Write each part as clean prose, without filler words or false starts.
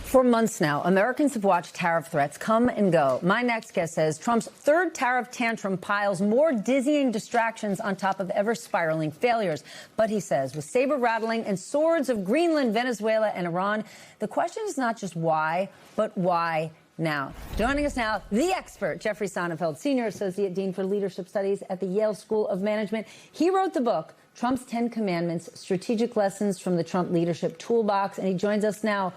For months now, Americans have watched tariff threats come and go. My next guest says Trump's third tariff tantrum piles more dizzying distractions on top of ever-spiraling failures. But he says, with saber-rattling and swords of Greenland, Venezuela, and Iran, the question is not just why, but why now. Joining us now, the expert, Jeffrey Sonnenfeld, Senior Associate Dean for Leadership Studies at the Yale School of Management. He wrote the book, Trump's 10 Commandments, Strategic Lessons from the Trump Leadership Toolbox, and he joins us now.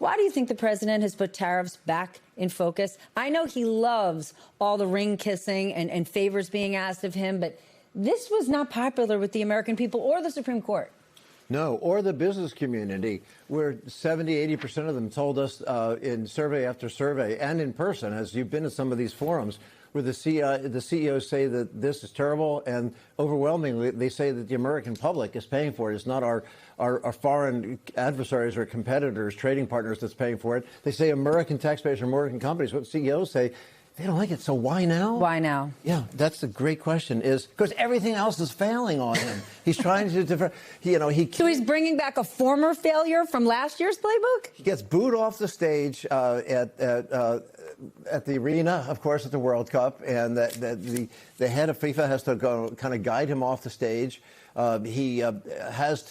Why do you think the president has put tariffs back in focus? I know he loves all the ring kissing and favors being asked of him, but this was not popular with the American people or the Supreme Court. No, or the business community, where 70–80% of them told us in survey after survey and in person, as you've been to some of these forums, where the CEOs say that this is terrible, and overwhelmingly they say that the American public is paying for it. It's not our foreign adversaries or competitors, trading partners that's paying for it. They say American taxpayers or American companies. What CEOs say, they don't like it. So why now? Why now? Yeah, that's the great question. Is because everything else is failing on him. He's trying to, So he's bringing back a former failure from last year's playbook. He gets booed off the stage at the arena, of course, at the World Cup, and the head of FIFA has to go kind of guide him off the stage. He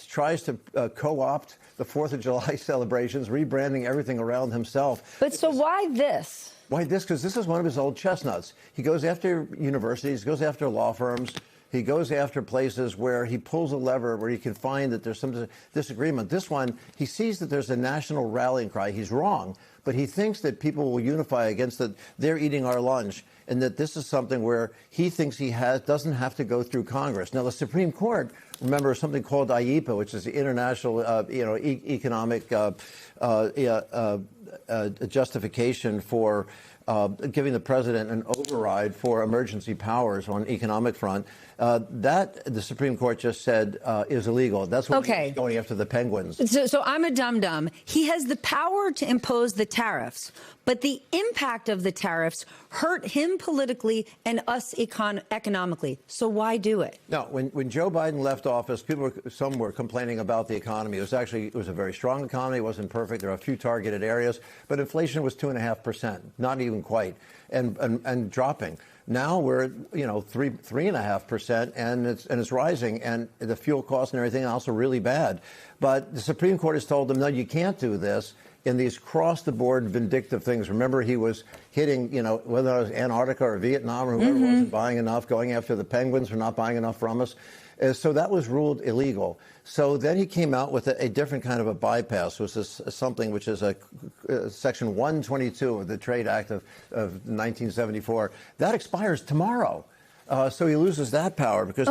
tries to co-opt the 4th of July celebrations, rebranding everything around himself. But so why this? Why this? Because this is one of his old chestnuts. He goes after universities, goes after law firms. He goes after places where he pulls a lever where he can find that there's some disagreement. This one, he sees that there's a national rallying cry. He's wrong, but he thinks that people will unify against that they're eating our lunch, and that this is something where he thinks he doesn't have to go through Congress. Now, the Supreme Court, remember, something called IEEPA, which is the International Economic justification for giving the president an override for emergency powers on economic front. That the Supreme Court just said is illegal. That's what he's going after the penguins. So I'm a dum-dum. He has the power to impose the tariffs, but the impact of the tariffs hurt him politically and us economically. So why do it? No, when Joe Biden left office, some were complaining about the economy. It was a very strong economy. It wasn't perfect. There are a few targeted areas, but inflation was 2.5%, not even quite, and dropping. Now we're at 3.5%, and it's rising, and the fuel costs and everything else are really bad. But the Supreme Court has told them, no, you can't do this in these cross-the-board vindictive things. Remember, he was hitting, whether it was Antarctica or Vietnam or whoever wasn't buying enough, going after the penguins for not buying enough from us. So that was ruled illegal. So then he came out with a different kind of a bypass, which is something which is Section 122 of the Trade Act of 1974. That expires tomorrow. So he loses that power because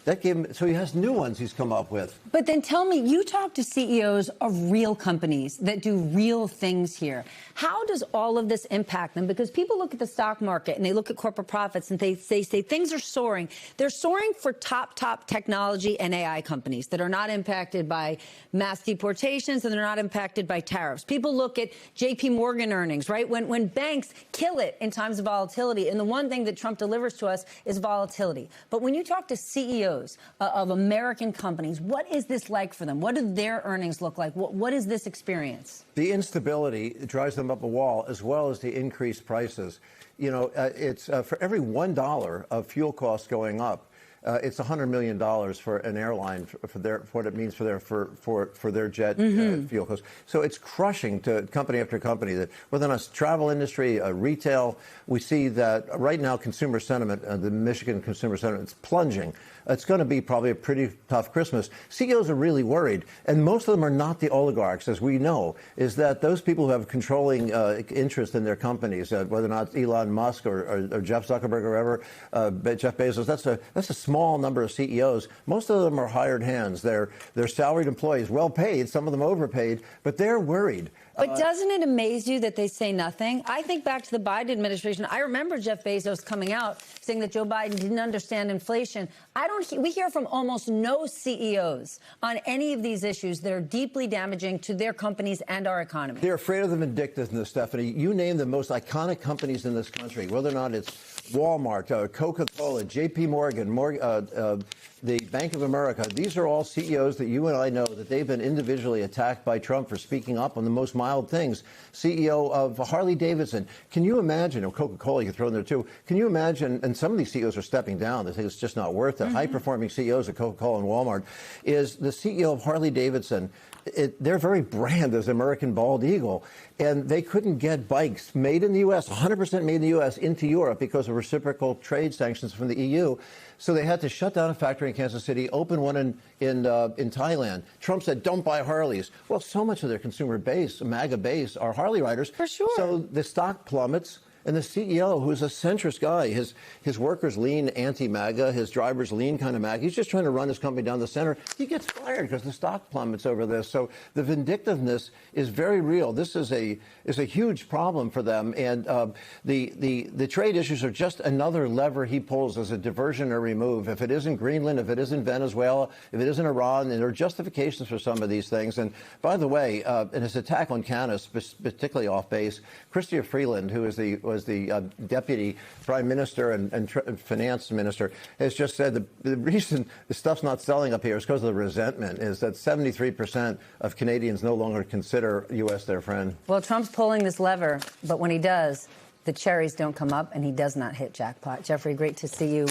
that gave him. So he has new ones he's come up with. But then tell me, you talk to CEOs of real companies that do real things here. How does all of this impact them? Because people look at the stock market and they look at corporate profits and they say things are soaring. They're soaring for top technology and AI companies that are not impacted by mass deportations and they're not impacted by tariffs. People look at J.P. Morgan earnings, right? When banks kill it in times of volatility, and the one thing that Trump delivers to us is volatility. But when you talk to CEOs of American companies, what is this like for them? What do their earnings look like? What is this experience? The instability drives them up a wall, as well as the increased prices. It's for every $1 of fuel costs going up, it's $100 million for an airline for what it means for their jet fuel costs. So it's crushing to company after company. That whether or not it's travel industry, retail, we see that right now consumer sentiment, the Michigan consumer sentiment, is plunging. It's going to be probably a pretty tough Christmas. CEOs are really worried, and most of them are not the oligarchs, as we know. Is that those people who have controlling interest in their companies, whether or not it's Elon Musk or Jeff Zuckerberg or whoever, Jeff Bezos. That's a small number of CEOs. Most of them are hired hands. They're salaried employees, well paid. Some of them overpaid, but they're worried. But doesn't it amaze you that they say nothing? I think back to the Biden administration. I remember Jeff Bezos coming out saying that Joe Biden didn't understand inflation. We hear from almost no CEOs on any of these issues that are deeply damaging to their companies and our economy. They're afraid of the vindictiveness, Stephanie. You name the most iconic companies in this country, whether or not it's Walmart, Coca-Cola, J.P. Morgan, the Bank of America. These are all CEOs that you and I know that they've been individually attacked by Trump for speaking up on the most mild things. CEO of Harley Davidson. Can you imagine, or Coca-Cola you can throw in there too, can you imagine, and some of these CEOs are stepping down, they think it's just not worth it. High-performing CEOs of Coca-Cola and Walmart is the CEO of Harley Davidson. Their very brand is American Bald Eagle, and they couldn't get bikes made in the U.S., 100% made in the U.S., into Europe because of reciprocal trade sanctions from the EU. So they had to shut down a factory in Kansas City, open one in Thailand. Trump said, don't buy Harleys. Well, so much of their consumer base, MAGA base, are Harley riders. For sure. So the stock plummets. And the CEO, who's a centrist guy, his workers lean anti-MAGA, his drivers lean kind of MAGA. He's just trying to run his company down the center. He gets fired because the stock plummets over this. So the vindictiveness is very real. This is a huge problem for them. And the trade issues are just another lever he pulls as a diversionary move. If it isn't Greenland, if it isn't Venezuela, if it isn't Iran, and there are justifications for some of these things. And by the way, in his attack on Canada, particularly off base, Chrystia Freeland, who was the deputy prime minister and finance minister, has just said the reason the stuff's not selling up here is because of the resentment, is that 73% of Canadians no longer consider U.S. their friend. Well, Trump's pulling this lever, but when he does, the cherries don't come up and he does not hit jackpot. Jeffrey, great to see you.